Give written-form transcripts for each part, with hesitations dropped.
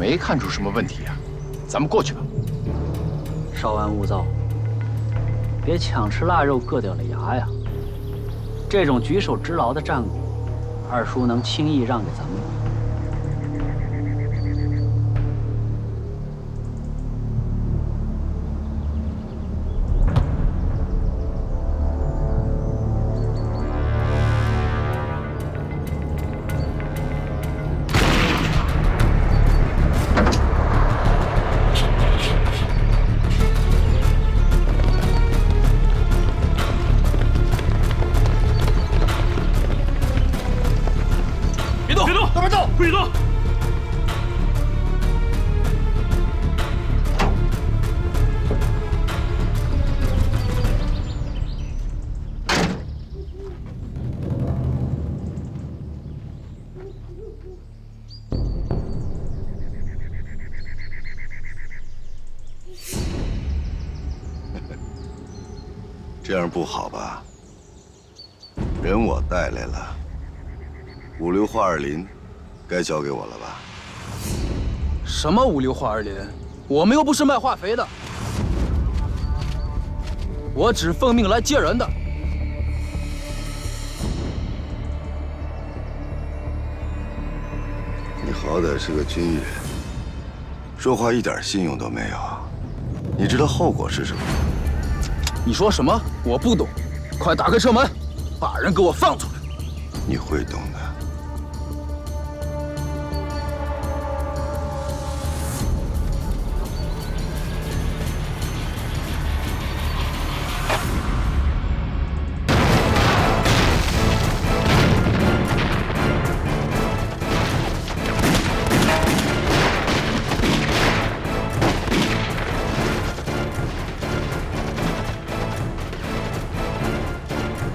没看出什么问题呀，咱们过去吧。稍安勿躁，别抢吃腊肉硌掉了牙呀！这种举手之劳的战果，二叔能轻易让给咱们吗？ 这样不好吧？人我带来了，5硫化二磷，该交给我了吧？什么5硫化二磷？我们又不是卖化肥的，我只奉命来接人的。你好歹是个军人，说话一点信用都没有。你知道后果是什么吗？ 你说什么？我不懂。快打开车门，把人给我放出来。你会懂的。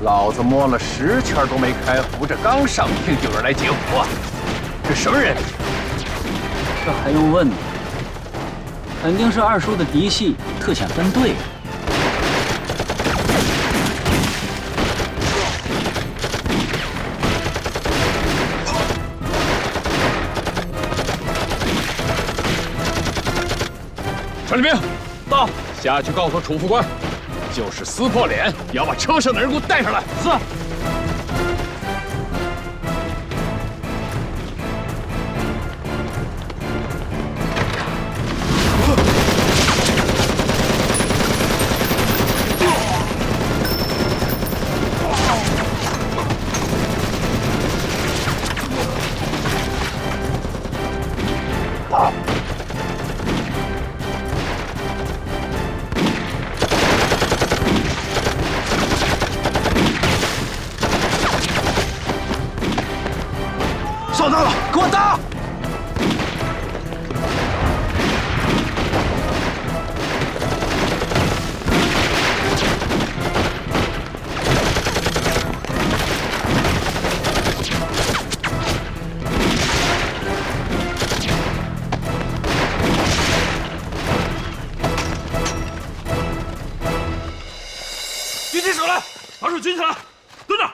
老子摸了10圈都没开胡，这刚上厅就有人来截胡，这什么人？这还用问吗？肯定是二叔的嫡系特遣分队。传令兵，到，下去告诉楚副官。 就是撕破脸，也要把车上的人给我带上来。是。上当了，给我打！举起手来，把手举起来，蹲着。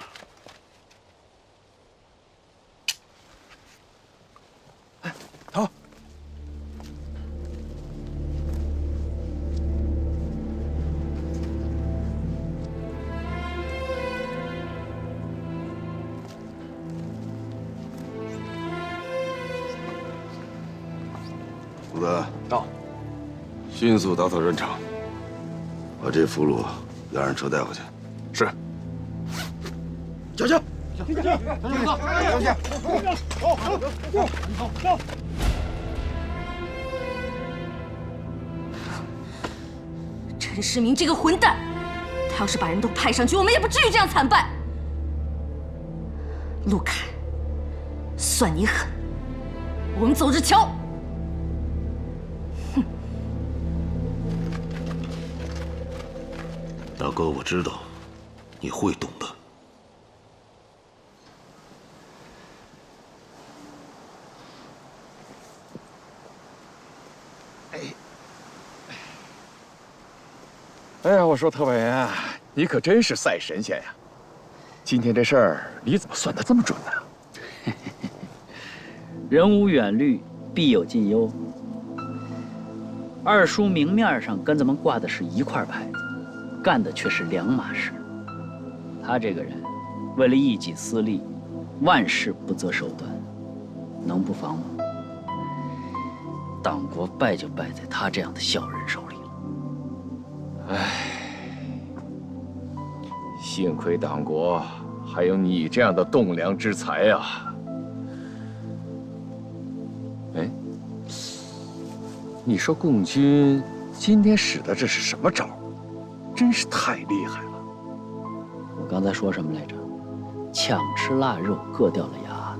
好，虎子，到，迅速打扫人场，把这俘虏押上车带回去。是。小心！ 陈世明这个混蛋，他要是把人都派上去，我们也不至于这样惨败。陆凯，算你狠，我们走着瞧。哼！大哥，我知道你会懂的。 哎呀，我说特派员啊，你可真是赛神仙呀！今天这事儿你怎么算得这么准呢？人无远虑，必有近忧。二叔明面上跟咱们挂的是一块牌子，干的却是两码事。他这个人，为了一己私利，万事不择手段，能不防吗？党国败就败在他这样的小人手里了。幸亏党国还有你这样的栋梁之才啊！哎，你说共军今天使的这是什么招？真是太厉害了！我刚才说什么来着？抢吃腊肉，硌掉了牙。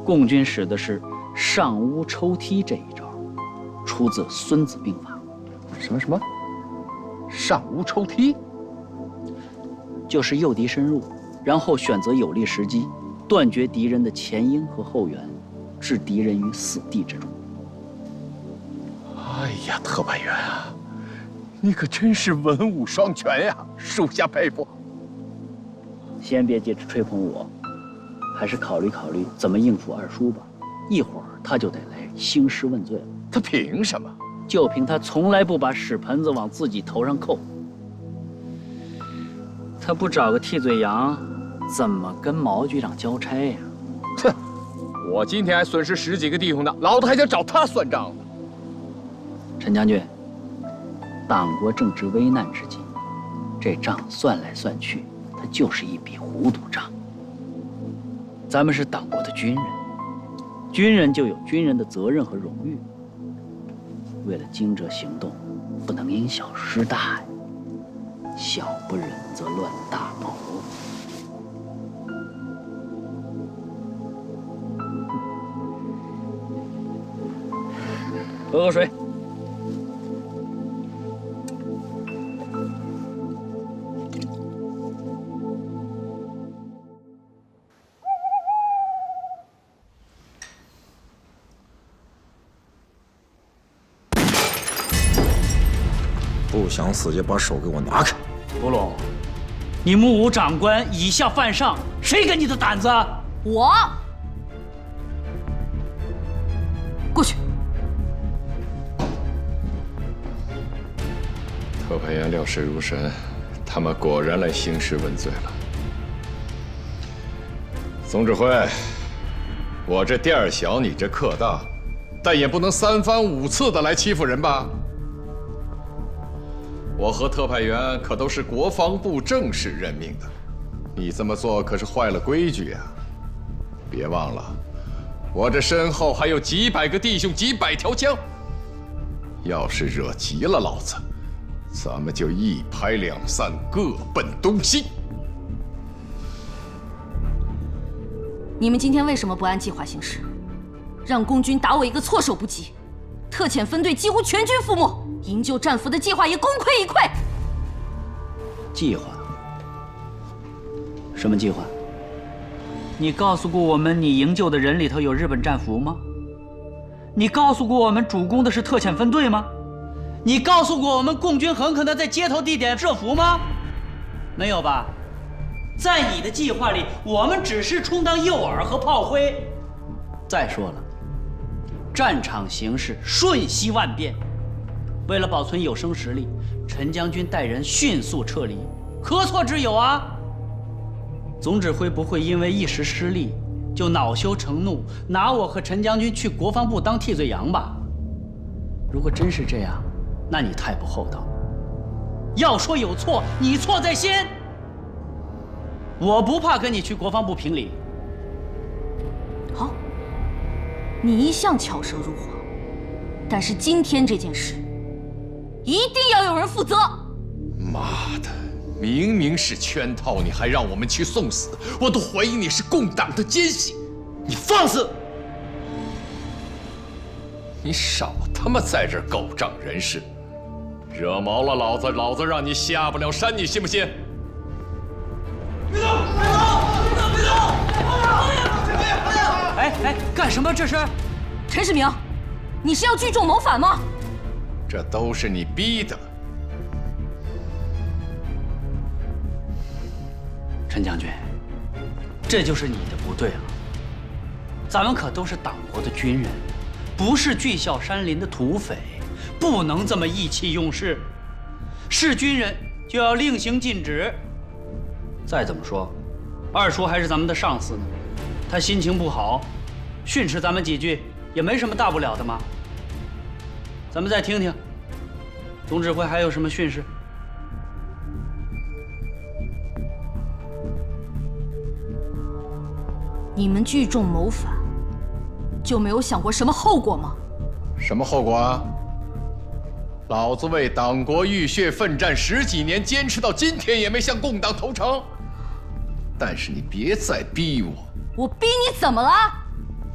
共军使的是上屋抽梯这一招，出自《孙子兵法》。什么？上屋抽梯？就是诱敌深入，然后选择有利时机，断绝敌人的前因和后援，置敌人于死地之中。哎呀，特派员啊，你可真是文武双全呀，属下佩服。先别急着吹捧我，还是考虑考虑怎么应付二叔吧。一会儿他就得来兴师问罪了。他凭什么？就凭他从来不把屎盆子往自己头上扣。他不找个替罪羊，怎么跟毛局长交差呀？哼，我今天还损失10几个弟兄呢，老子还想找他算账呢。陈将军，党国正值危难之际，这账算来算去，它就是一笔糊涂账。咱们是党国的军人，军人就有军人的责任和荣誉。为了惊蛰行动，不能因小失大呀。小不忍则乱大谋。喝口水。不想死就把手给我拿开！古龙，你目无长官，以下犯上，谁给你的胆子？我。过去。特派员料事如神，他们果然来兴师问罪了。总指挥，我这店儿小，你这客大，但也不能3番5次的来欺负人吧？我和特派员可都是国防部正式任命的，你这么做可是坏了规矩呀！别忘了，我这身后还有几百个弟兄、几百条枪，要是惹急了老子，咱们就一拍两散，各奔东西。你们今天为什么不按计划行事，让共军打我一个措手不及？特遣分队几乎全军覆没，营救战俘的计划也功亏一篑。计划？什么计划？你告诉过我们，你营救的人里头有日本战俘吗？你告诉过我们，主攻的是特遣分队吗？你告诉过我们，共军很可能在接头地点设伏吗？没有吧？在你的计划里，我们只是充当诱饵和炮灰。再说了，战场形势瞬息万变，为了保存有生实力，陈将军带人迅速撤离，何错之有啊？总指挥不会因为一时失利就恼羞成怒，拿我和陈将军去国防部当替罪羊吧？如果真是这样，那你太不厚道。要说有错，你错在先。我不怕跟你去国防部评理。好，你一向巧舌如簧，但是今天这件事，一定要有人负责。妈的，明明是圈套，你还让我们去送死，我都怀疑你是共党的奸细。你放肆！你少他妈在这儿狗仗人势，惹毛了老子，老子让你下不了山，你信不信？别动！别动！别动！哎，干什么这是？陈世明，你是要聚众谋反吗？这都是你逼的。陈将军，这就是你的不对了。咱们可都是党国的军人，不是巨啸山林的土匪，不能这么意气用事。是军人就要令行禁止。再怎么说，二叔还是咱们的上司呢，他心情不好，训斥咱们几句也没什么大不了的嘛。咱们再听听，总指挥还有什么训示？你们聚众谋反，就没有想过什么后果吗？什么后果啊？老子为党国浴血奋战10几年，坚持到今天也没向共党投诚。但是你别再逼我，我逼你怎么了？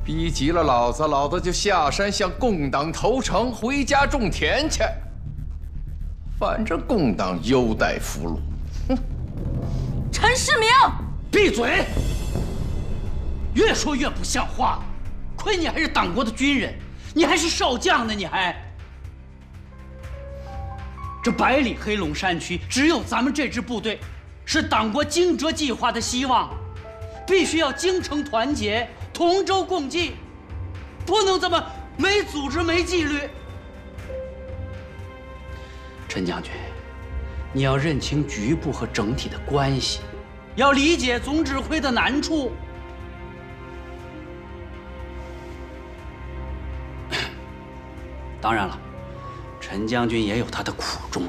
逼急了老子，老子就下山向共党投诚，回家种田去。反正共党优待俘虏。哼！陈世明，闭嘴！越说越不像话了。亏你还是党国的军人，你还是少将呢，你还。这100里黑龙山区只有咱们这支部队，是党国惊蛰计划的希望，必须要精诚团结，同舟共济，不能这么没组织、没纪律。陈将军，你要认清局部和整体的关系，要理解总指挥的难处。当然了，陈将军也有他的苦衷，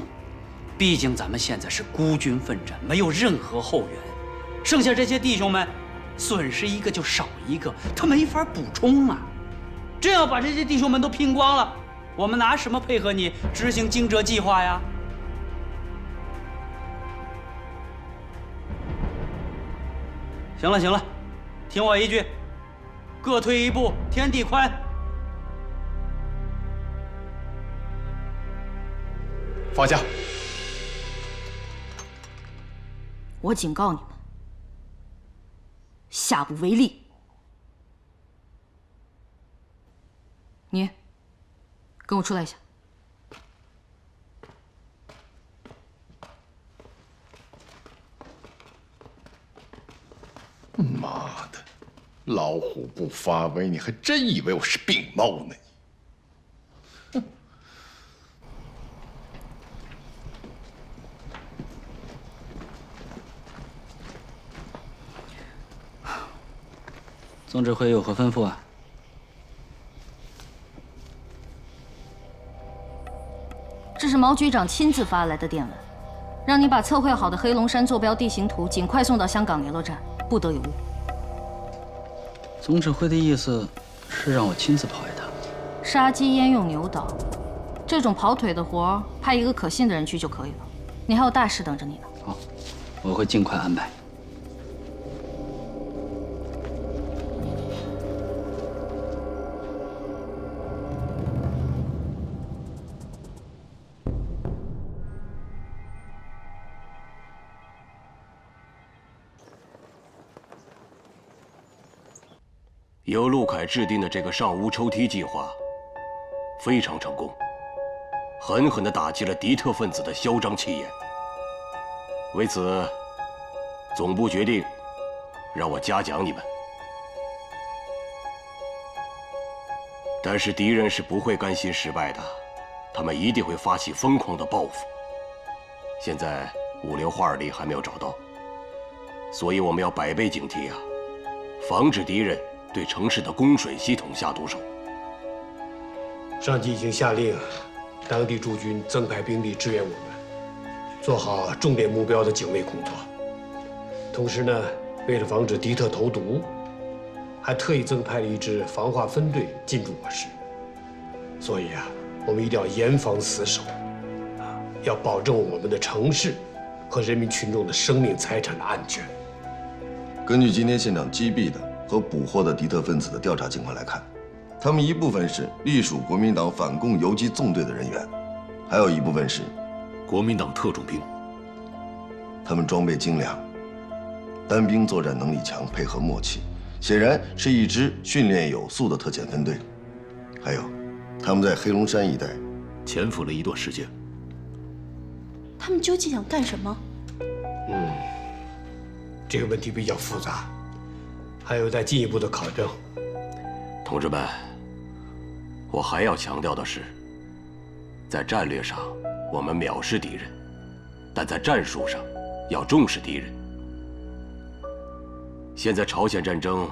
毕竟咱们现在是孤军奋战，没有任何后援，剩下这些弟兄们，损失一个就少一个，他没法补充啊。真要把这些弟兄们都拼光了，我们拿什么配合你执行惊蛰计划呀？行了行了，听我一句，各退一步，天地宽。放下！我警告你们，下不为例。你，跟我出来一下。妈的，老虎不发威，你还真以为我是病猫呢？总指挥有何吩咐啊？这是毛局长亲自发来的电文，让你把测绘好的黑龙山坐标地形图尽快送到香港联络站，不得有误。总指挥的意思是让我亲自跑一趟。杀鸡焉用牛刀，这种跑腿的活，派一个可信的人去就可以了。你还有大事等着你呢。好，我会尽快安排。由陆凯制定的这个上屋抽梯计划非常成功，狠狠地打击了敌特分子的嚣张气焰。为此，总部决定让我嘉奖你们。但是敌人是不会甘心失败的，他们一定会发起疯狂的报复。现在五流花儿里还没有找到，所以我们要百倍警惕啊，防止敌人对城市的供水系统下毒手。上级已经下令，当地驻军增派兵力支援我们，做好重点目标的警卫工作。同时呢，为了防止敌特投毒，还特意增派了一支防化分队进驻我市。所以啊，我们一定要严防死守，要保证我们的城市和人民群众的生命财产的安全。根据今天现场击毙的和捕获的敌特分子的调查情况来看，他们一部分是隶属国民党反共游击纵队的人员，还有一部分是国民党特种兵。他们装备精良，单兵作战能力强，配合默契，显然是一支训练有素的特遣分队。还有，他们在黑龙山一带潜伏了一段时间。他们究竟想干什么？这个问题比较复杂，还有待进一步的考证。同志们，我还要强调的是，在战略上，我们藐视敌人，但在战术上，要重视敌人。现在朝鲜战争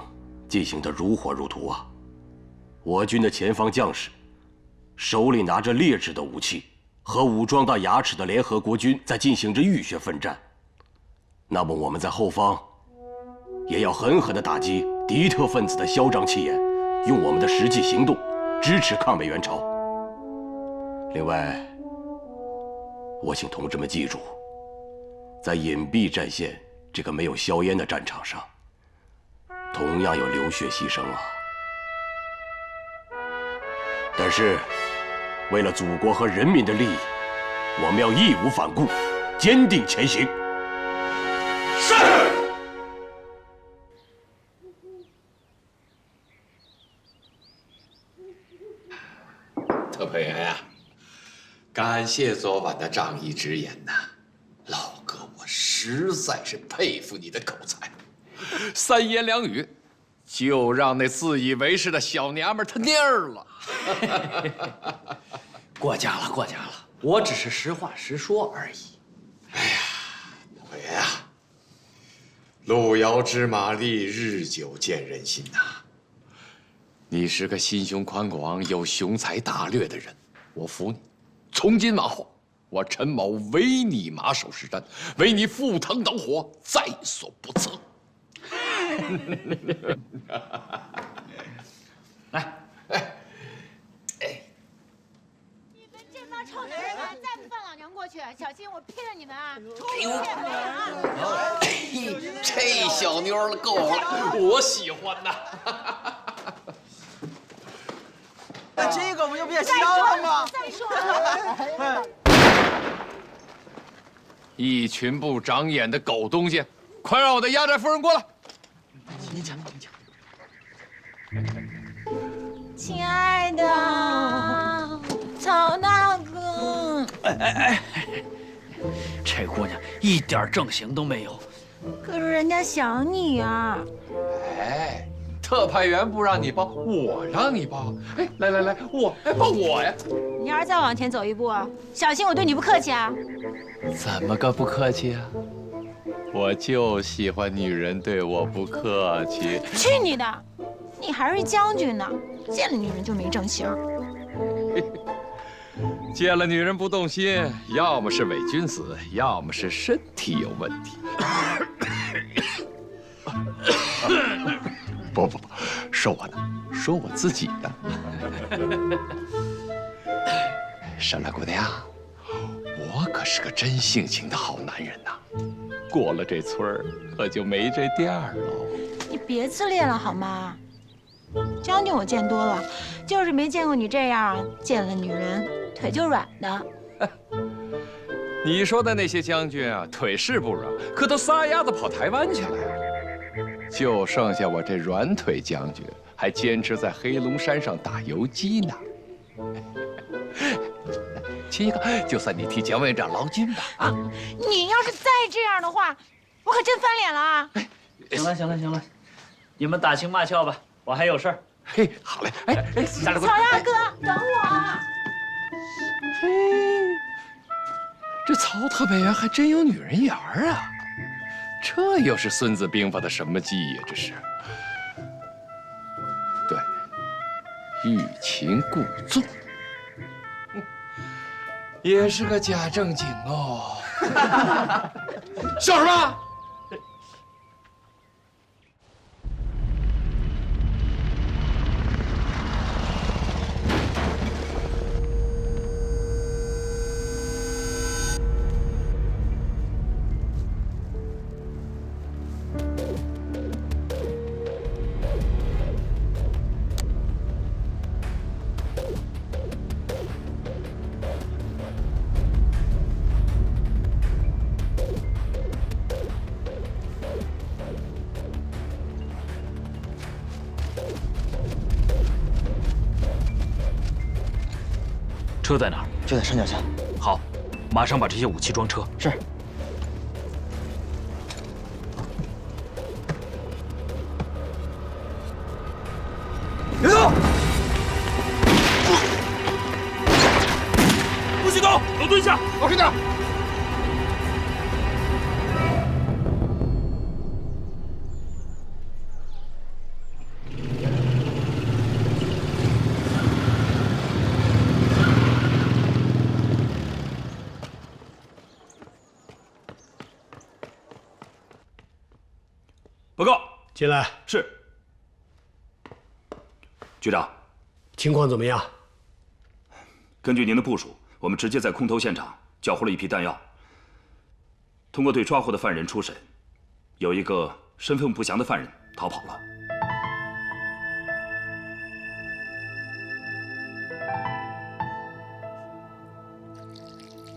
进行得如火如荼啊！我军的前方将士手里拿着劣质的武器，和武装到牙齿的联合国军在进行着浴血奋战。那么我们在后方，也要狠狠地打击敌特分子的嚣张气焰，用我们的实际行动支持抗美援朝。另外，我请同志们记住，在隐蔽战线这个没有硝烟的战场上，同样有流血牺牲啊。但是，为了祖国和人民的利益，我们要义无反顾，坚定前行。是。特派员呀，感谢昨晚的仗义直言呐，老哥，我实在是佩服你的口才，三言两语就让那自以为是的小娘们她蔫儿了。过奖了，过奖了，我只是实话实说而已。哎呀，特派员啊，路遥知马力，日久见人心呐。你是个心胸宽广、有雄才大略的人，我服你。从今往后，我陈某唯你马首是瞻，为你赴汤蹈火，在所不辞。来，你们这帮臭男人，再不放老娘过去，小心我劈了你们啊！这小妞儿够了，我喜欢呐。那这个不就变香了吗？再说，一群不长眼的狗东西，快让我的压寨夫人过来！您讲，您讲。亲爱的曹大哥，这姑娘一点正形都没有。可是人家想你啊！哎，特派员不让你抱，我让你抱。哎，来，抱我呀！你要是再往前走一步，小心我对你不客气啊！怎么个不客气啊？我就喜欢女人对我不客气。去你的！你还是将军呢，见了女人就没正形。见了女人不动心，要么是伪君子，要么是身体有问题。不，说我呢，说我自己呢。山来姑娘，我可是个真性情的好男人呐，过了这村儿可就没这店儿喽。你别自恋了好吗？将军我见多了，就是没见过你这样见了女人腿就软的。你说的那些将军啊，腿是不软，可都撒丫子跑台湾去了呀。就剩下我这软腿将军，还坚持在黑龙山上打游击呢。亲一个，就算你替蒋委员长劳军吧。啊，你要是再这样的话，我可真翻脸了啊！行了，你们打情骂俏吧，我还有事儿。嘿，好嘞。哎，曹大哥，等我。嘿，这曹特派员还真有女人缘啊！这又是《孙子兵法》的什么技呀？这是。对，欲擒故纵。也是个假正经哦。笑什么？车在哪儿？就在山脚下。好，马上把这些武器装车。是。别动！蹲下，老实点。报告，进来。是。局长，情况怎么样？根据您的部署，我们直接在空投现场缴获了一批弹药。通过对抓获的犯人初审，有一个身份不详的犯人逃跑了。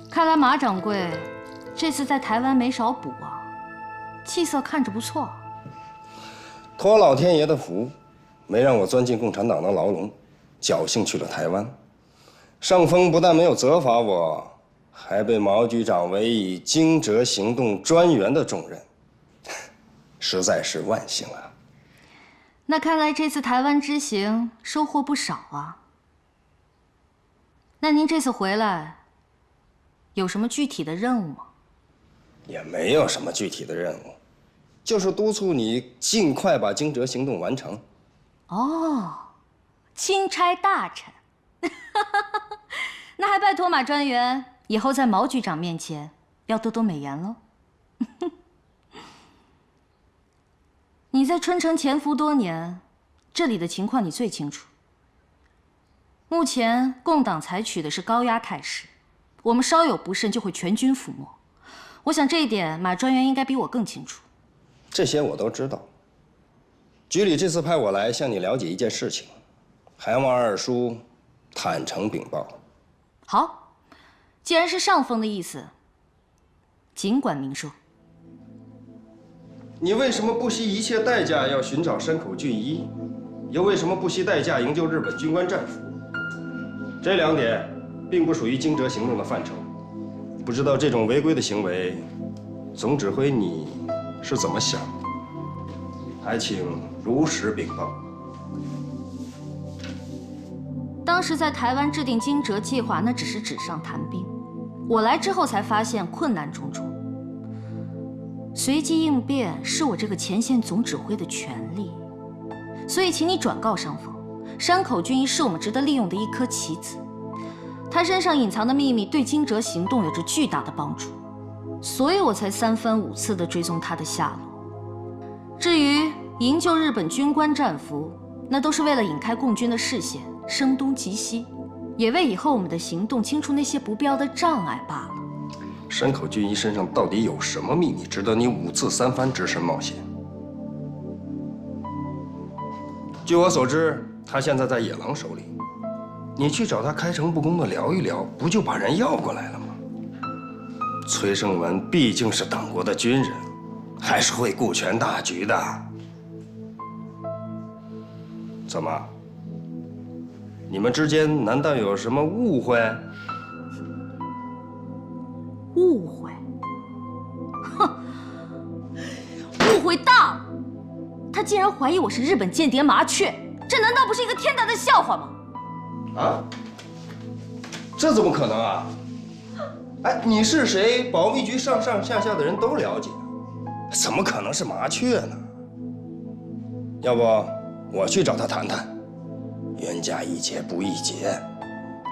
看来马掌柜这次在台湾没少补啊，气色看着不错。托老天爷的福，没让我钻进共产党的牢笼，侥幸去了台湾。上峰不但没有责罚我，还被毛局长委以惊蛰行动专员的重任，实在是万幸啊！那看来这次台湾之行收获不少啊。那您这次回来有什么具体的任务吗？也没有什么具体的任务，就是督促你尽快把惊蛰行动完成。哦，钦差大臣，那还拜托马专员以后在毛局长面前要多多美言喽。你在春城潜伏多年，这里的情况你最清楚。目前共党采取的是高压态势，我们稍有不慎就会全军覆没。我想这一点马专员应该比我更清楚。这些我都知道。局里这次派我来向你了解一件事情，还望二叔坦诚禀报。好，既然是上峰的意思，尽管明说。你为什么不惜一切代价要寻找山口俊一，又为什么不惜代价营救日本军官战俘？这两点并不属于惊蛰行动的范畴。不知道这种违规的行为，总指挥你是怎么想的？还请如实禀报。当时在台湾制定惊蛰计划，那只是纸上谈兵。我来之后才发现困难重重。随机应变是我这个前线总指挥的权利，所以请你转告上峰，山口俊一是我们值得利用的一颗棋子。他身上隐藏的秘密对惊蛰行动有着巨大的帮助，所以我才3番5次地追踪他的下落。至于营救日本军官战俘，那都是为了引开共军的视线，声东击西，也为以后我们的行动清除那些不必要的障碍罢了。山口俊一身上到底有什么秘密，值得你5次3番只身冒险？据我所知，他现在在野狼手里。你去找他开诚布公的聊一聊，不就把人要过来了吗？崔胜文毕竟是党国的军人，还是会顾全大局的。怎么？你们之间难道有什么误会？误会？哼，误会大了！他竟然怀疑我是日本间谍麻雀，这难道不是一个天大的笑话吗？啊？这怎么可能啊？哎，你是谁？保密局上上下下的人都了解，怎么可能是麻雀呢？要不我去找他谈谈。冤家宜解不宜结，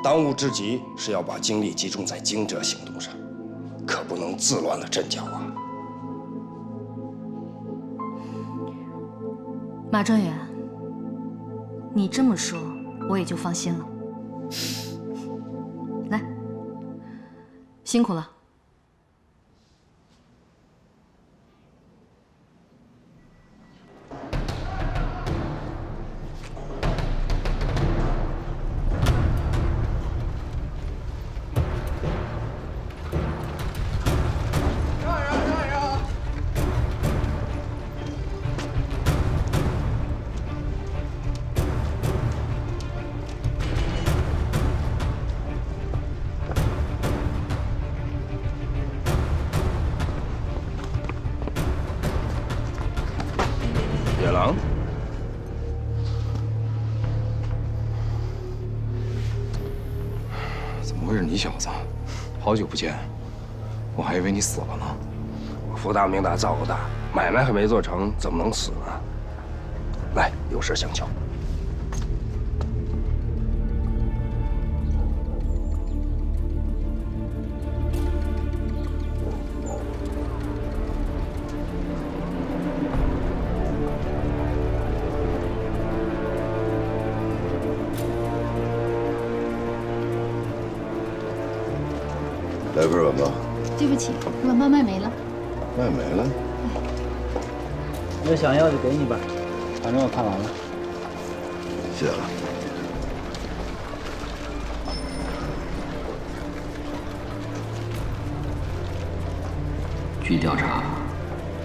当务之急是要把精力集中在惊蛰行动上，可不能自乱了阵脚啊！马专员，你这么说，我也就放心了。来，辛苦了。野狼，怎么会是你小子？好久不见，我还以为你死了呢。我福大命大造物大，买卖还没做成，怎么能死呢？来，有事相瞧。来份晚报。对不起，晚报卖没了。卖没了？有想要就给你吧，反正我看完了。谢了。据调查，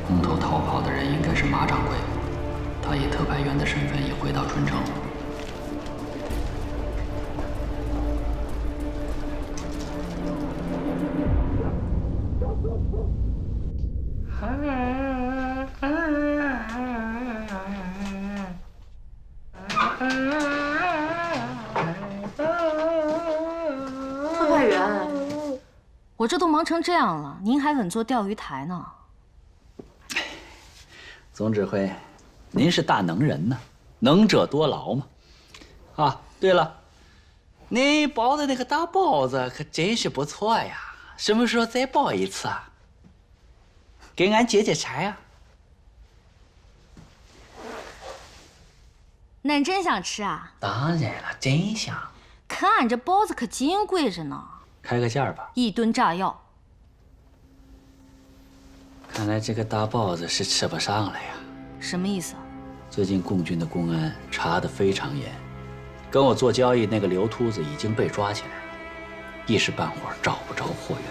空投逃跑的人应该是马掌柜，他以特派员的身份已回到春城。特派员，我这都忙成这样了，您还稳坐钓鱼台呢？总指挥，您是大能人呢，能者多劳嘛。啊，对了，您包的那个大包子可真是不错呀，什么时候再包一次啊？给俺解解馋呀。恁真想吃啊？当然了，真香。可俺这包子可金贵着呢，开个价吧。1吨炸药。看来这个大包子是吃不上了呀。什么意思？最近共军的公安查得非常严，跟我做交易那个刘秃子已经被抓起来了，一时半会儿找不着货源。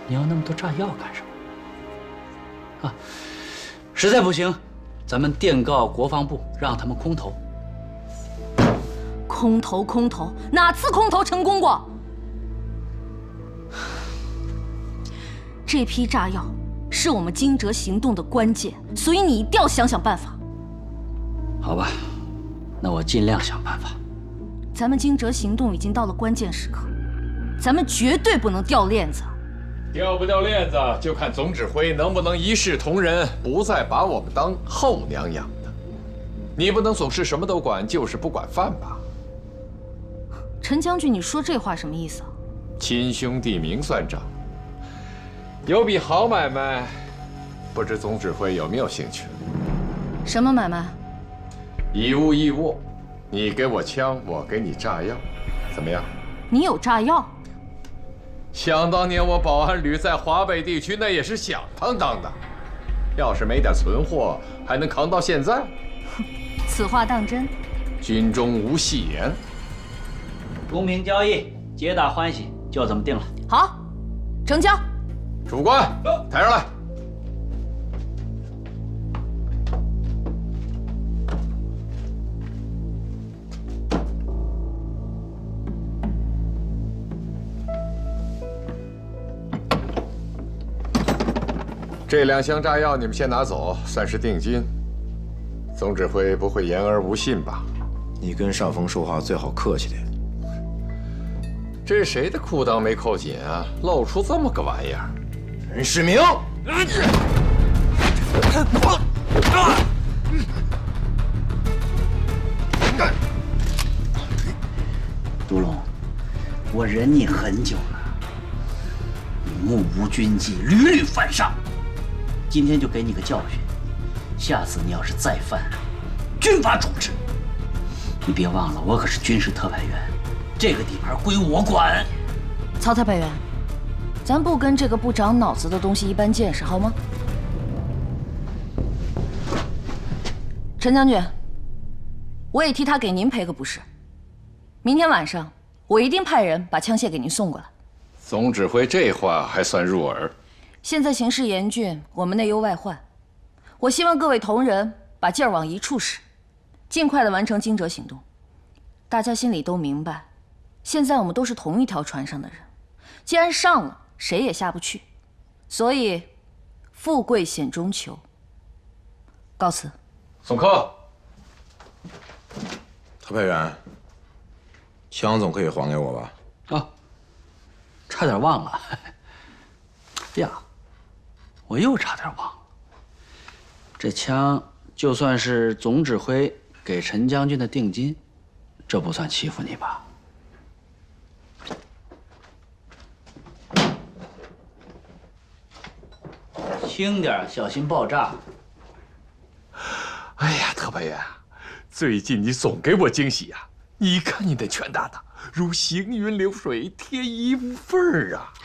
你要那么多炸药干什么？啊，实在不行，咱们电告国防部，让他们空投。空投，哪次空投成功过？这批炸药是我们惊蛰行动的关键，所以你一定要想想办法。好吧，那我尽量想办法。咱们惊蛰行动已经到了关键时刻，咱们绝对不能掉链子。掉不掉链子，就看总指挥能不能一视同仁，不再把我们当后娘养的。你不能总是什么都管，就是不管饭吧？陈将军，你说这话什么意思啊？亲兄弟明算账，有笔好买卖，不知总指挥有没有兴趣？什么买卖？以物易物，你给我枪，我给你炸药，怎么样？你有炸药？想当年我保安旅在华北地区，那也是响当当的。要是没点存货，还能扛到现在？哼，此话当真？军中无戏言。公平交易，皆大欢喜，就这么定了。好，成交。主官，抬上来。这2箱炸药你们先拿走，算是定金。总指挥不会言而无信吧？你跟上峰说话最好客气点。这是谁的裤裆没扣紧啊？露出这么个玩意儿！任世明，杜龙，我忍你很久了，你目无军纪，屡屡犯上。今天就给你个教训，下次你要是再犯，军法处置。你别忘了，我可是军事特派员，这个地盘归我管。曹特派员，咱不跟这个不长脑子的东西一般见识，好吗？陈将军，我也替他给您赔个不是。明天晚上，我一定派人把枪械给您送过来。总指挥这话还算入耳。现在形势严峻，我们内忧外患，我希望各位同仁把劲儿往一处使，尽快的完成惊蛰行动。大家心里都明白，现在我们都是同一条船上的人，既然上了，谁也下不去，所以富贵险中求。告辞。送客。特派员，枪总可以还给我吧？啊，差点忘了。呀，我又差点忘了。这枪就算是总指挥给陈将军的定金，这不算欺负你吧？轻点，小心爆炸。哎呀，特派员，最近你总给我惊喜呀！你看你的拳打的如行云流水，天衣无缝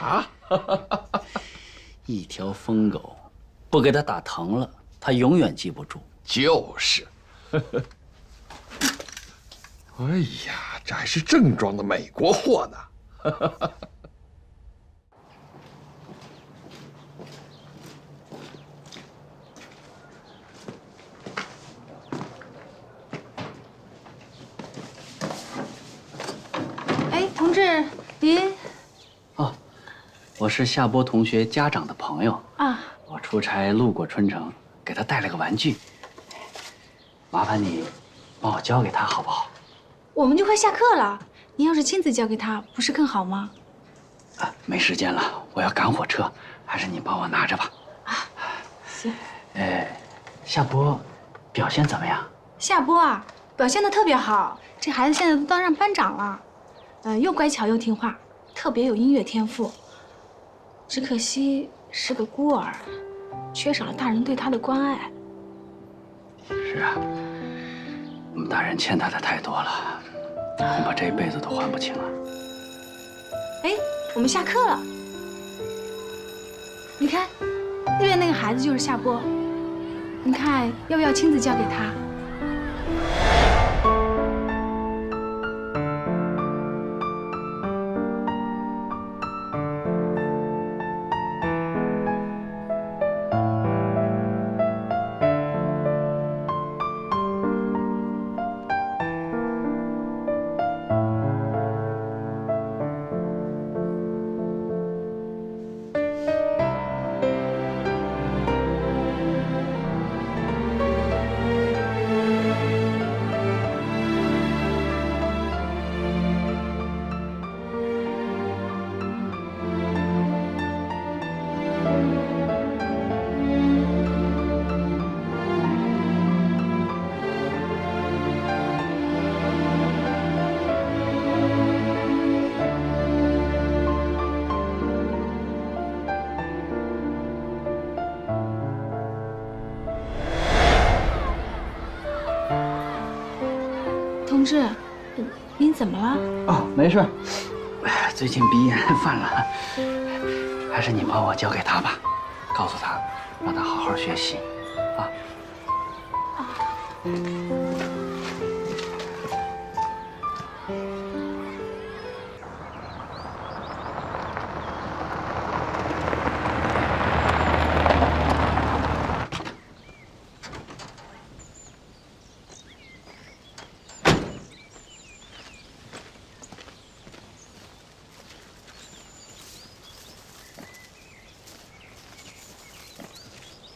啊！一条疯狗，不给它打疼了，它永远记不住。就是。哎呀，这还是正装的美国货呢！哎，同志，您……哦，我是夏波同学家长的朋友啊。我出差路过春城，给他带了个玩具，麻烦你帮我交给他好不好？我们就快下课了，您要是亲自交给他，不是更好吗？啊，没时间了，我要赶火车，还是你帮我拿着吧。啊，行。夏波表现怎么样？夏波啊，表现得特别好，这孩子现在都当上班长了，又乖巧又听话，特别有音乐天赋。只可惜是个孤儿，缺少了大人对他的关爱。是啊，我们大人欠他的太多了，恐怕这辈子都还不清了。哎，我们下课了。你看，那边那个孩子就是夏波，你看要不要亲自交给他？同志，您怎么了？哦，没事。最近鼻炎犯了，还是你帮我交给他吧，告诉他，让他好好学习，啊。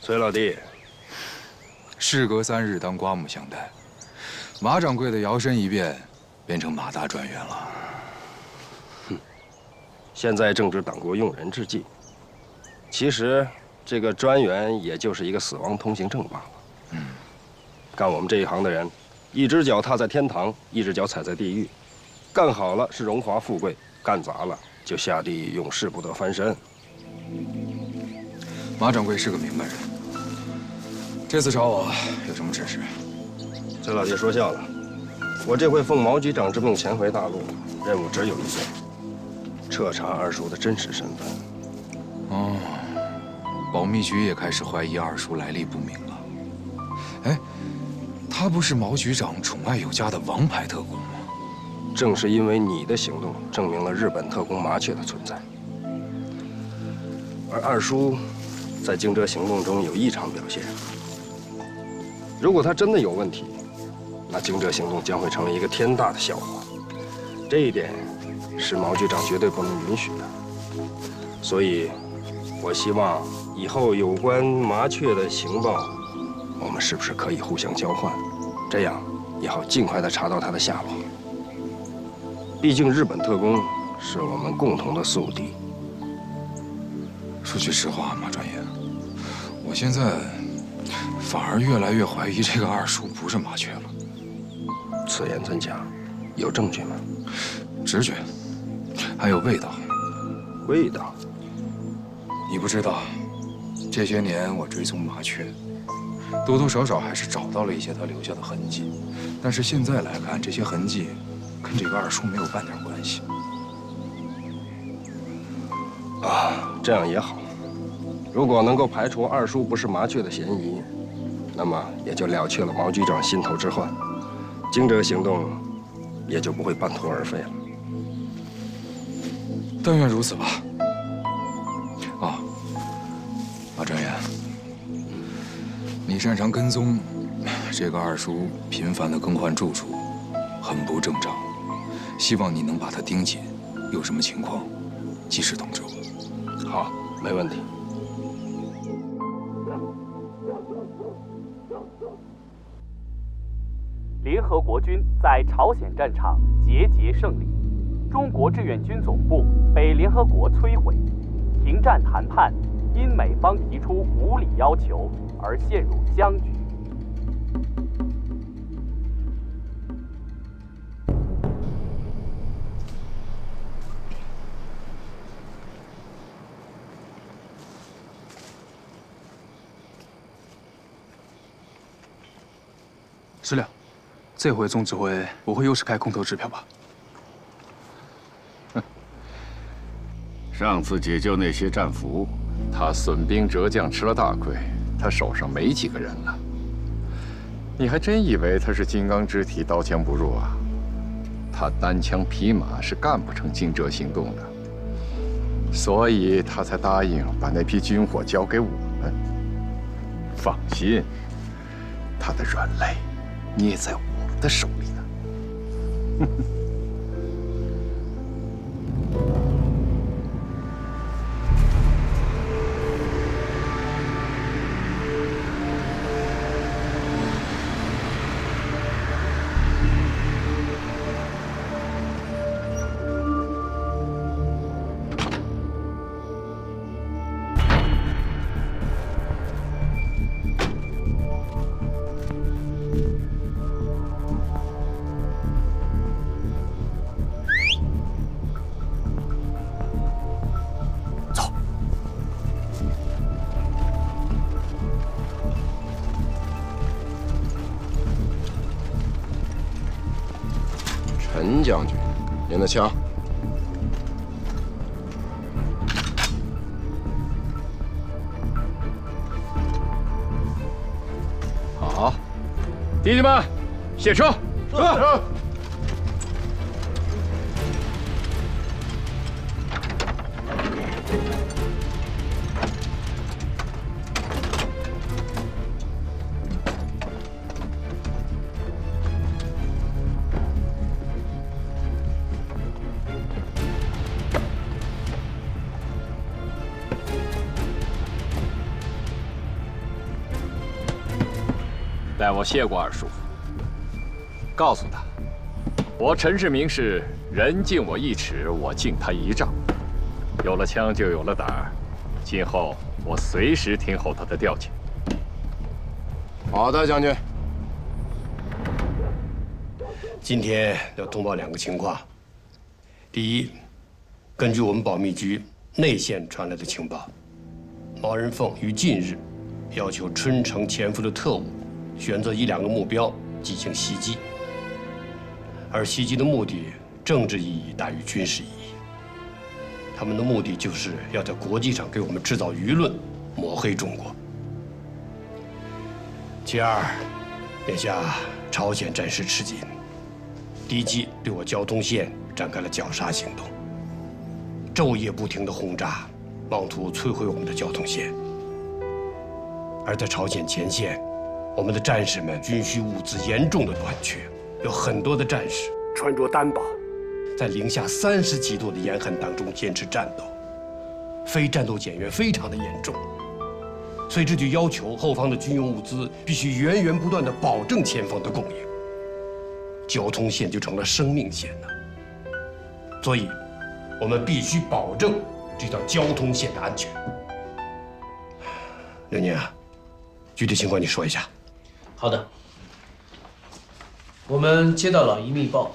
崔老弟，事隔3日，当刮目相待。马掌柜的摇身一变，变成马大专员了。哼，现在正值党国用人之际。其实，这个专员也就是一个死亡通行证罢了。干我们这一行的人，一只脚踏在天堂，一只脚踩在地狱。干好了是荣华富贵，干砸了就下地狱永世不得翻身。马掌柜是个明白人。这次找我有什么指示？崔老弟说笑了，我这回奉毛局长之命前回大陆，任务只有一个：彻查二叔的真实身份。哦，保密局也开始怀疑二叔来历不明了。哎，他不是毛局长宠爱有加的王牌特工吗？正是因为你的行动，证明了日本特工麻雀的存在。而二叔在惊蛰行动中有异常表现。如果他真的有问题，那惊蛰行动将会成为一个天大的笑话。这一点是毛局长绝对不能允许的。所以，我希望以后有关麻雀的情报，我们是不是可以互相交换？这样也好尽快地查到他的下落。毕竟日本特工是我们共同的宿敌。说句实话，马专员，我现在反而越来越怀疑这个二叔不是麻雀了。此言真假？有证据吗？直觉，还有味道。味道？你不知道，这些年我追踪麻雀，多多少少还是找到了一些他留下的痕迹。但是现在来看，这些痕迹跟这个二叔没有半点关系。啊，这样也好。如果能够排除二叔不是麻雀的嫌疑，那么也就了却了毛局长心头之患，惊蛰行动也就不会半途而废了。但愿如此吧。啊，马专员，你擅长跟踪，这个二叔频繁地更换住处，很不正常。希望你能把他盯紧，有什么情况及时通知我。好，没问题。联合国军在朝鲜战场节节胜利，中国志愿军总部被联合国摧毁，停战谈判因美方提出无理要求而陷入僵局。师亮，这回总指挥不会又是开空头支票吧？上次解救那些战俘，他损兵折将，吃了大亏，他手上没几个人了。你还真以为他是金刚之体，刀枪不入啊？他单枪匹马是干不成惊蛰行动的，所以他才答应把那批军火交给我们。放心，他的软肋捏在我的手里呢。陈将军，您的枪。好，弟兄们，卸车。是。代我谢过二叔，告诉他，我陈世明是人敬我一尺，我敬他一丈。有了枪就有了胆儿，今后我随时听候他的调遣。好的，将军。今天要通报2个情况。第一，根据我们保密局内线传来的情报，毛人凤于近日要求春城潜伏的特务选择1、2个目标进行袭击，而袭击的目的政治意义大于军事意义。他们的目的就是要在国际上给我们制造舆论，抹黑中国。其二，眼下朝鲜战事吃紧，敌机对我交通线展开了绞杀行动，昼夜不停的轰炸，妄图摧毁我们的交通线。而在朝鲜前线，我们的战士们军需物资严重的短缺，有很多的战士穿着单薄，在零下30几度的严寒当中坚持战斗，非战斗减员非常的严重。所以这就要求后方的军用物资必须源源不断地保证前方的供应，交通线就成了生命线了。所以，我们必须保证这条交通线的安全。刘宁啊，具体情况你说一下。好的。我们接到老姨密报，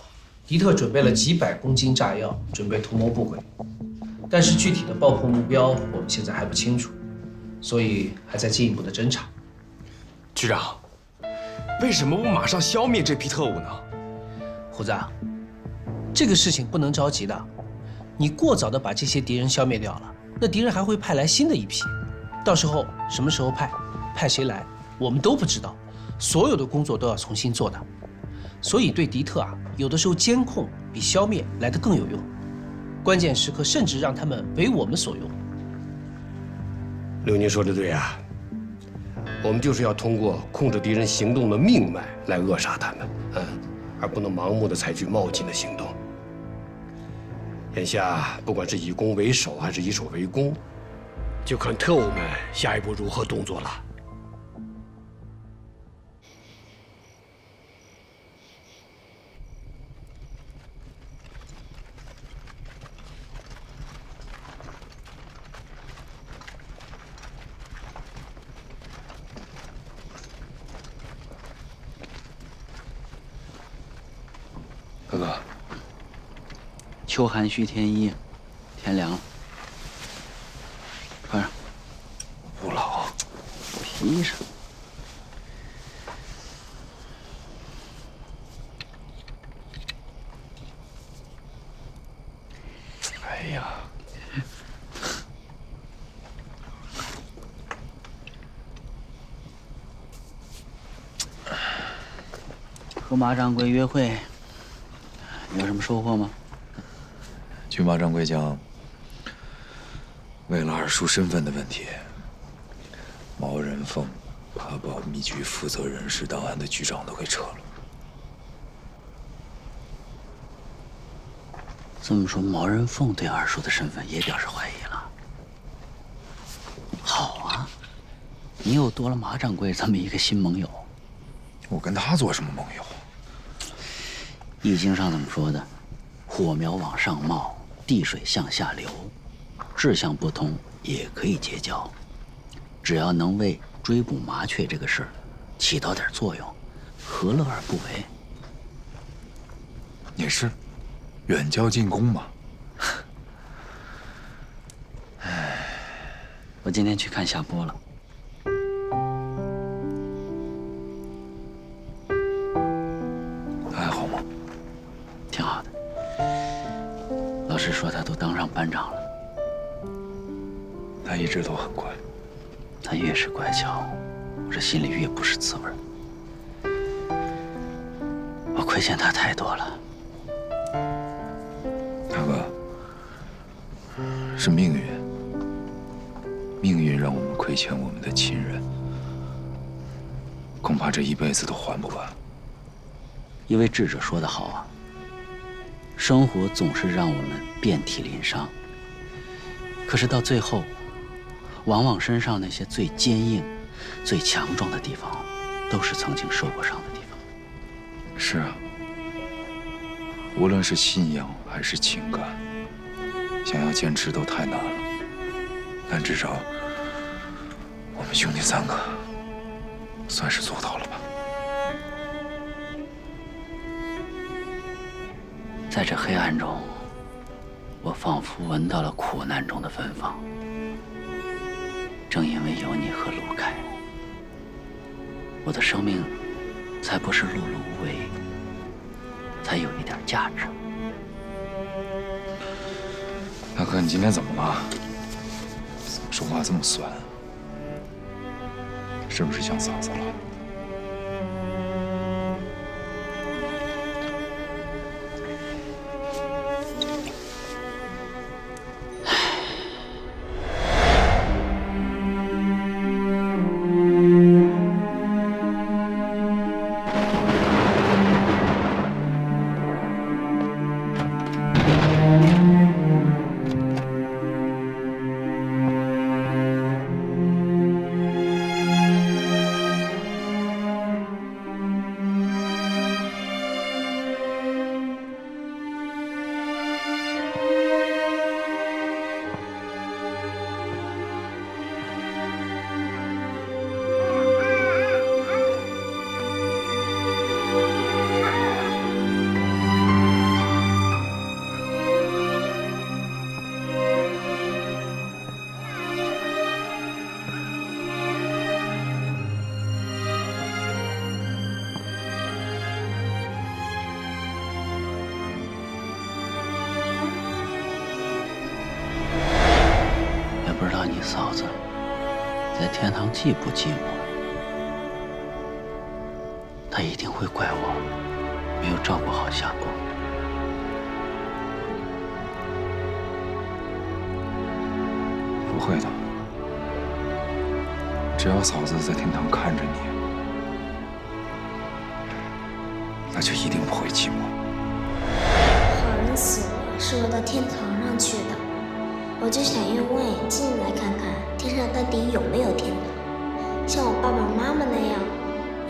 迪特准备了几百公斤炸药，准备图谋不轨。但是具体的爆破目标我们现在还不清楚，所以还在进一步的侦查。局长，为什么不马上消灭这批特务呢？虎子，这个事情不能着急的。你过早的把这些敌人消灭掉了，那敌人还会派来新的一批，到时候什么时候派谁来，我们都不知道。所有的工作都要重新做的。所以对敌特啊，有的时候监控比消灭来得更有用，关键时刻甚至让他们为我们所用。刘宁说的对啊，我们就是要通过控制敌人行动的命脉来扼杀他们，而不能盲目的采取冒进的行动。眼下不管是以攻为守还是以守为攻，就看特务们下一步如何动作了。哥哥，秋寒须添衣，天凉了，穿上。不老，披上。哎呀，和马掌柜约会。有什么收获吗？据马掌柜讲，为了二叔身份的问题，毛人凤把保密局负责人事档案的局长都给撤了。这么说，毛人凤对二叔的身份也表示怀疑了。好啊，你又多了马掌柜这么一个新盟友。我跟他做什么盟友？易经上怎么说的？火苗往上冒，地水向下流，志向不同也可以结交。只要能为追捕麻雀这个事儿起到点作用，何乐而不为？也是，远交近攻嘛。我今天去看夏波了。还好吗？挺好的。老师说他都当上班长了。他一直都很乖。他越是乖巧，我这心里越不是滋味。我亏欠他太多了。大哥，是命运，命运让我们亏欠我们的亲人，恐怕这一辈子都还不完。一位智者说得好啊，生活总是让我们遍体鳞伤，可是到最后，往往身上那些最坚硬、最强壮的地方，都是曾经受过伤的地方。是啊，无论是信仰还是情感，想要坚持都太难了。但至少，我们兄弟三个算是做到了吧。在这黑暗中，我仿佛闻到了苦难中的芬芳。正因为有你和陆凯，我的生命才不是碌碌无为，才有一点价值。大哥，你今天怎么了？怎么说话这么酸？是不是想嫂子了？在天堂寂不寂寞？他一定会怪我没有照顾好夏宫。不会的，只要嫂子在天堂看着你，那就一定不会寂寞。好人死了是会到天堂上去的，我就想用望远镜来看看天上到底有没有天堂。像我爸爸妈妈那样，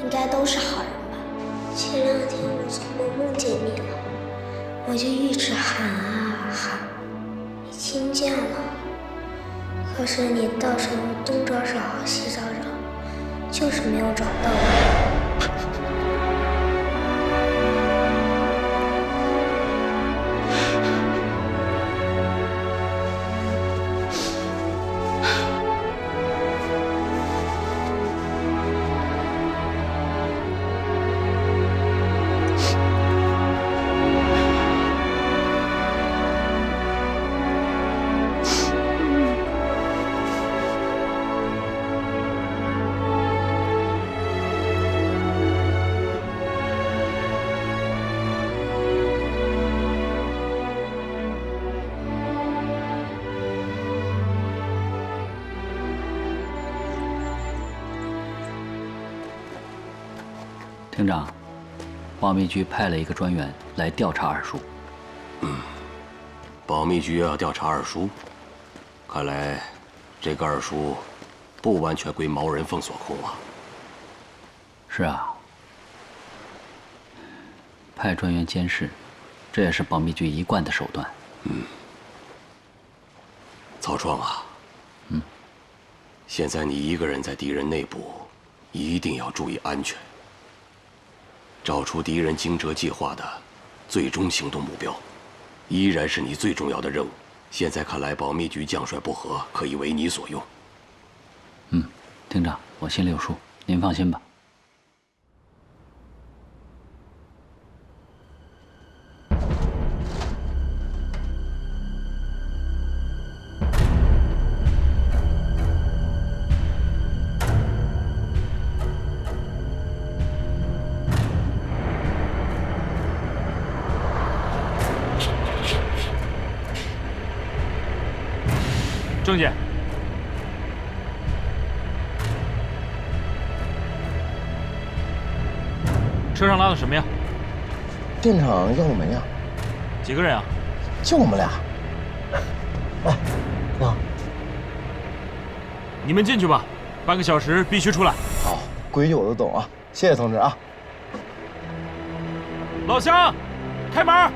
应该都是好人吧。前2天我做梦梦见你了，我就一直喊啊喊，你听见了。可是你到时候东找找西找找，就是没有找到我。厅长，保密局派了一个专员来调查二叔。保密局要调查二叔，看来这个二叔不完全归毛人凤所控啊。是啊，派专员监视，这也是保密局一贯的手段。曹创啊，现在你一个人在敌人内部，一定要注意安全。找出敌人惊蛰计划的最终行动目标，依然是你最重要的任务。现在看来，保密局将帅不和，可以为你所用。厅长，我心里有数，您放心吧。郑姐，车上拉的什么呀？电厂要我们呀。几个人啊？就我们俩。哎，哥，你们进去吧，半个小时必须出来。好，规矩我都懂啊，谢谢同志啊。老乡，开门。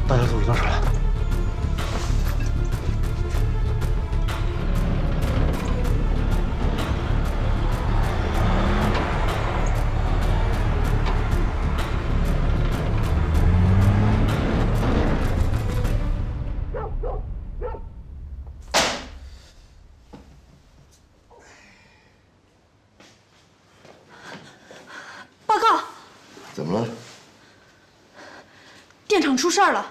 大家组织到这儿来。报告，怎么了？电厂出事儿了。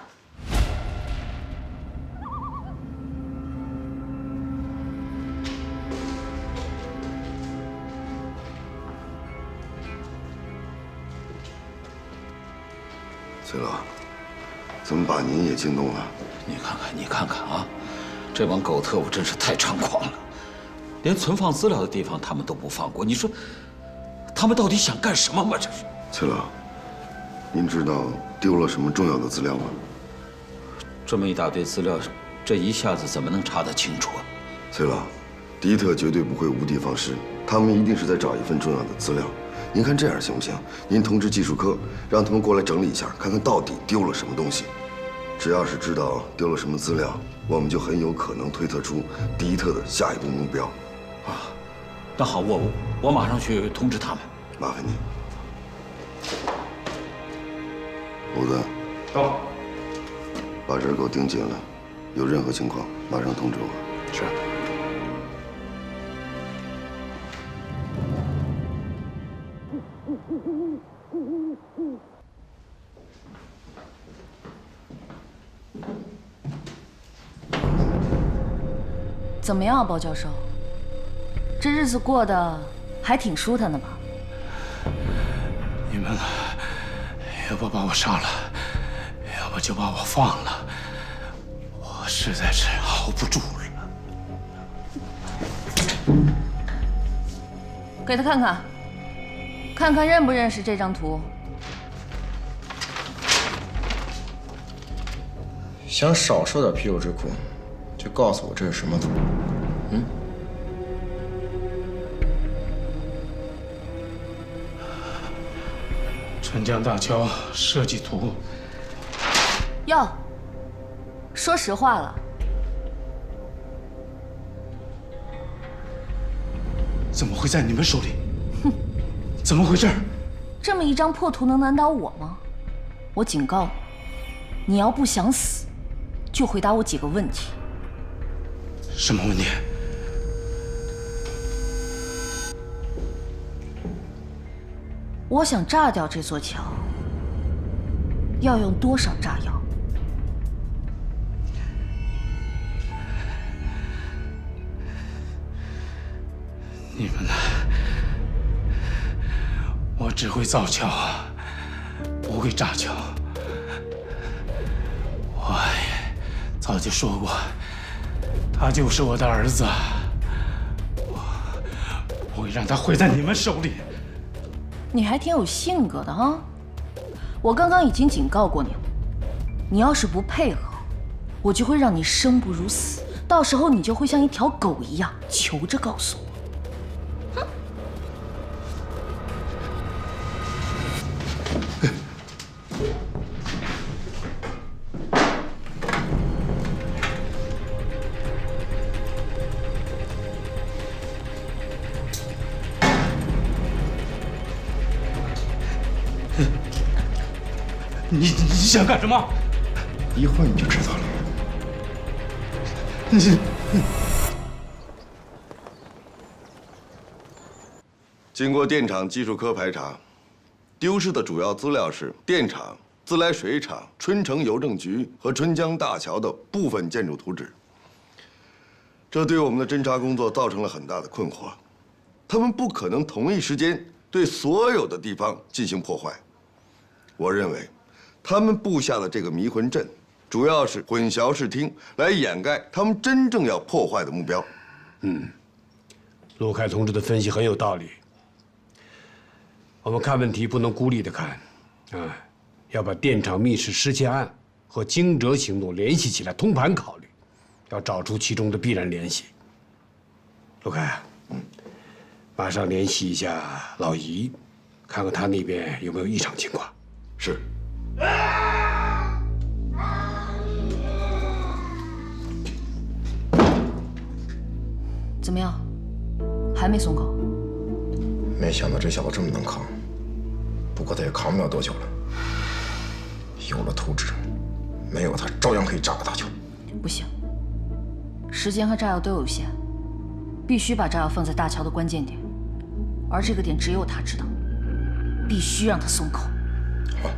能把您也惊动了。你看看啊，这帮狗特务真是太猖狂了，连存放资料的地方他们都不放过。你说，他们到底想干什么吗？这是。崔老，您知道丢了什么重要的资料吗？这么一大堆资料，这一下子怎么能查得清楚啊？崔老，迪特绝对不会无的放矢，他们一定是在找一份重要的资料。您看这样行不行？您通知技术科，让他们过来整理一下，看看到底丢了什么东西。只要是知道丢了什么资料，我们就很有可能推测出迪特的下一步目标。啊，那好，我马上去通知他们。麻烦您。胡子，到，把人给我盯紧了，有任何情况马上通知我。是。怎么样，包教授？这日子过得还挺舒坦的吧？你们要不把我杀了，要不就把我放了，我实在是熬不住了。给他看看，看看认不认识这张图。想少受点皮肉之苦，就告诉我这是什么图。春江大桥设计图。哟，说实话了，怎么会在你们手里？哼，怎么回事？这么一张破图能难倒我吗？我警告你，你要不想死，就回答我几个问题。什么问题？我想炸掉这座桥，要用多少炸药？你们呢？我只会造桥，不会炸桥。我也早就说过，他就是我的儿子，我不会让他毁在你们手里。你还挺有性格的哈！我刚刚已经警告过你了，你要是不配合，我就会让你生不如死，到时候你就会像一条狗一样求着告诉我。哼！你想干什么？一会儿你就知道了。经过电厂技术科排查，丢失的主要资料是电厂、自来水厂、春城邮政局和春江大桥的部分建筑图纸。这对我们的侦查工作造成了很大的困惑。他们不可能同一时间对所有的地方进行破坏。我认为，他们布下的这个迷魂阵，主要是混淆视听，来掩盖他们真正要破坏的目标。陆凯同志的分析很有道理。我们看问题不能孤立的看，要把电厂密室失窃案和惊蛰行动联系起来，通盘考虑，要找出其中的必然联系。陆凯，马上联系一下老姨，看看他那边有没有异常情况。是。怎么样？还没松口？没想到这小子这么能扛，不过他也扛不了多久了。有了图纸，没有他照样可以炸个大桥。不行，时间和炸药都有限，必须把炸药放在大桥的关键点，而这个点只有他知道，必须让他松口。好。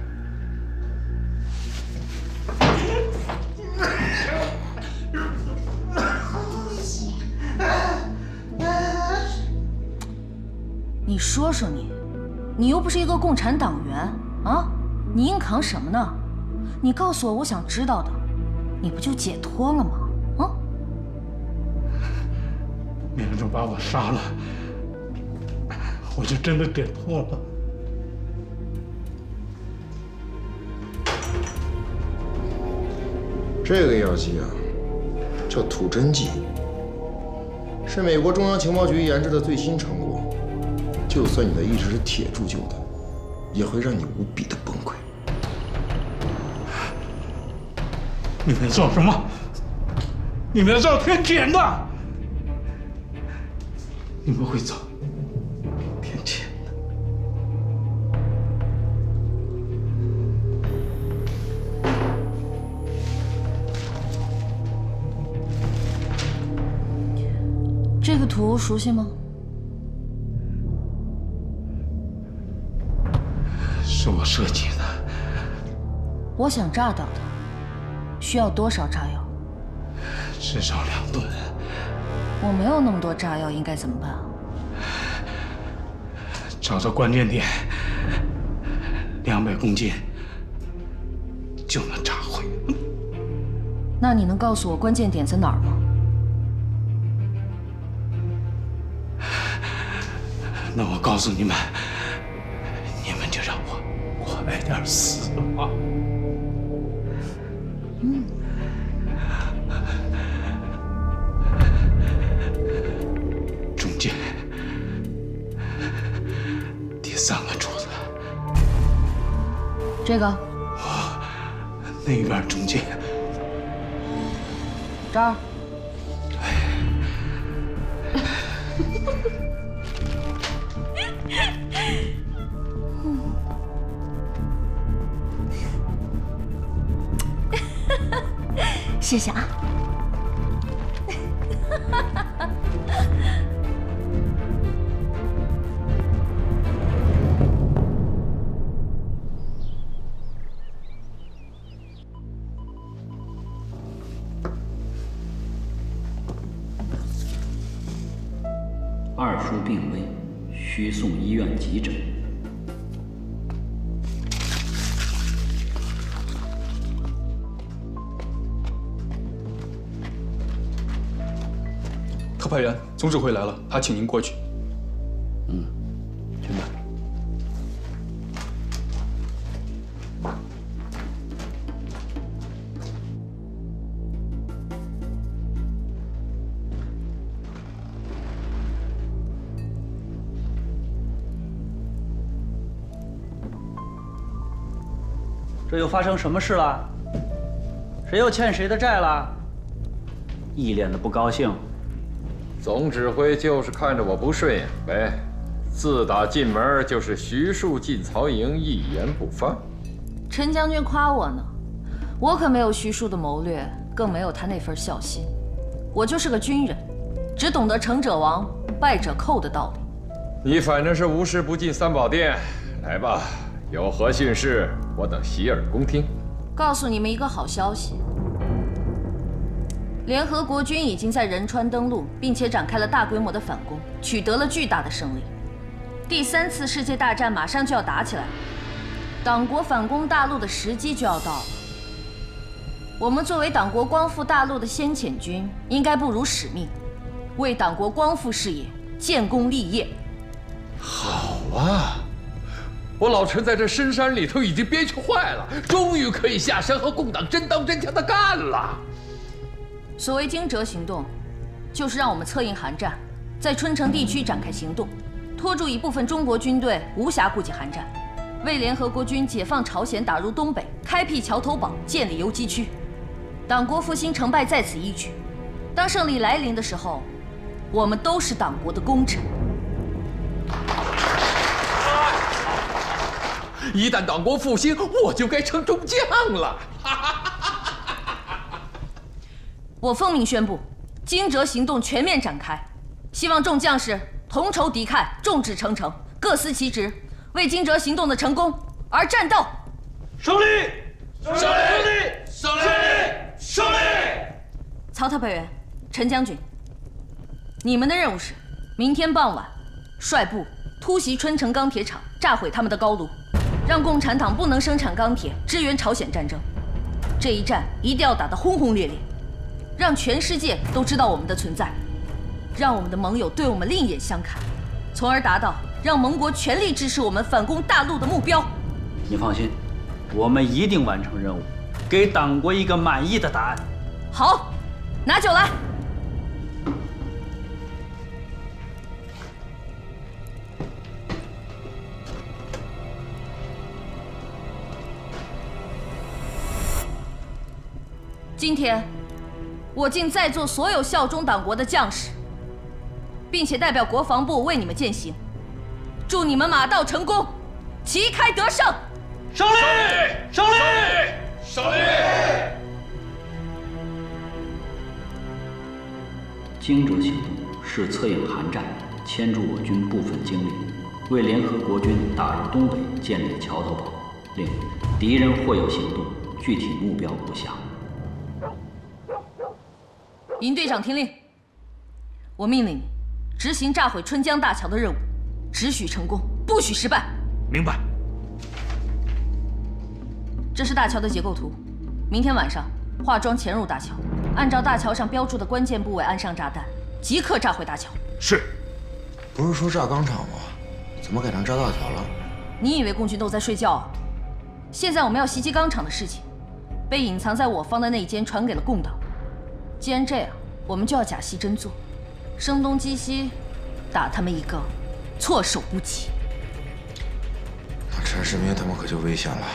你说说你又不是一个共产党员啊，你硬扛什么呢？你告诉我我想知道的，你不就解脱了吗？啊？明珠把我杀了，我就真的解脱了。这个药剂啊，叫土真剂，是美国中央情报局研制的最新成果。就算你的意志是铁铸就的，也会让你无比的崩溃。你们造什么？你们造天谴的！你们会造天谴的。这个图熟悉吗？是我设计的。我想炸掉它，需要多少炸药？至少2吨。我没有那么多炸药，应该怎么办？找到关键点，200公斤就能炸毁。那你能告诉我关键点在哪儿吗？那我告诉你们，你们就让我快点死吧。中间第3个柱子，这个，那边中间，这儿。谢谢啊。二叔病危，需送医院急诊。特派员，总指挥来了，他请您过去。去吧。这又发生什么事了？谁又欠谁的债了？一脸的不高兴。总指挥就是看着我不顺眼呗，自打进门就是徐庶进曹营，一言不发。陈将军夸我呢，我可没有徐庶的谋略，更没有他那份孝心。我就是个军人，只懂得成者亡，败者寇的道理。你反正是无事不进三宝殿，来吧，有何训示，我等洗耳恭听。告诉你们一个好消息。联合国军已经在仁川登陆，并且展开了大规模的反攻，取得了巨大的胜利。第3次世界大战马上就要打起来了，党国反攻大陆的时机就要到了。我们作为党国光复大陆的先遣军，应该不辱使命，为党国光复事业建功立业。好啊，我老陈在这深山里头已经憋屈坏了，终于可以下山和共党真刀真枪的干了。所谓惊蛰行动，就是让我们策应韩战，在春城地区展开行动，拖住一部分中国军队，无暇顾及韩战，为联合国军解放朝鲜打入东北，开辟桥头堡，建立游击区。党国复兴成败在此一举。当胜利来临的时候，我们都是党国的功臣。一旦党国复兴，我就该成中将了。我奉命宣布，惊蛰行动全面展开，希望众将士同仇敌忾，众志成城，各司其职，为惊蛰行动的成功而战斗。胜利！胜利！胜利！胜利！胜利！曹特派员、陈将军，你们的任务是明天傍晚率部突袭春城钢铁厂，炸毁他们的高炉，让共产党不能生产钢铁，支援朝鲜战争。这一战一定要打得轰轰烈烈，让全世界都知道我们的存在，让我们的盟友对我们另眼相看，从而达到让盟国全力支持我们反攻大陆的目标。你放心，我们一定完成任务，给党国一个满意的答案。好，拿酒来。今天，我敬在座所有效忠党国的将士，并且代表国防部为你们践行，祝你们马到成功，旗开得胜！胜利！胜利！胜利！惊蛰行动是策应韩战，牵助我军部分精力，为联合国军打入东北建立桥头堡。另，敌人或有行动，具体目标不详。尹队长听令，我命令你执行炸毁春江大桥的任务，只许成功，不许失败。明白。这是大桥的结构图，明天晚上化妆潜入大桥，按照大桥上标注的关键部位安上炸弹，即刻炸毁大桥。是。不是说炸钢厂吗？怎么改成炸大桥了？你以为共军都在睡觉啊？现在我们要袭击钢厂的事情，被隐藏在我方的内奸传给了共党。既然这样，我们就要假戏真做，声东击西，打他们一个措手不及。那陈世民他们可就危险了。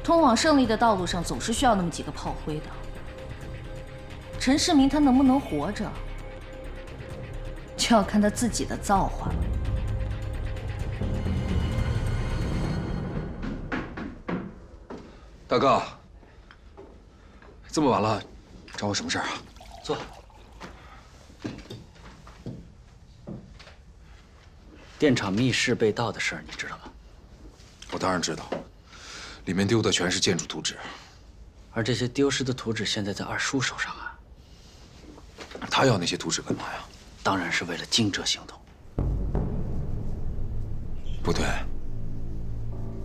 通往胜利的道路上总是需要那么几个炮灰的。陈世民他能不能活着，就要看他自己的造化了。大哥，这么晚了，找我什么事儿啊？坐。电厂密室被盗的事儿，你知道吗？我当然知道，里面丢的全是建筑图纸，而这些丢失的图纸现在在二叔手上啊。他要那些图纸干嘛呀？当然是为了惊蛰行动。不对，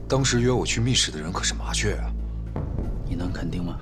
当时约我去密室的人可是麻雀啊。你能肯定吗？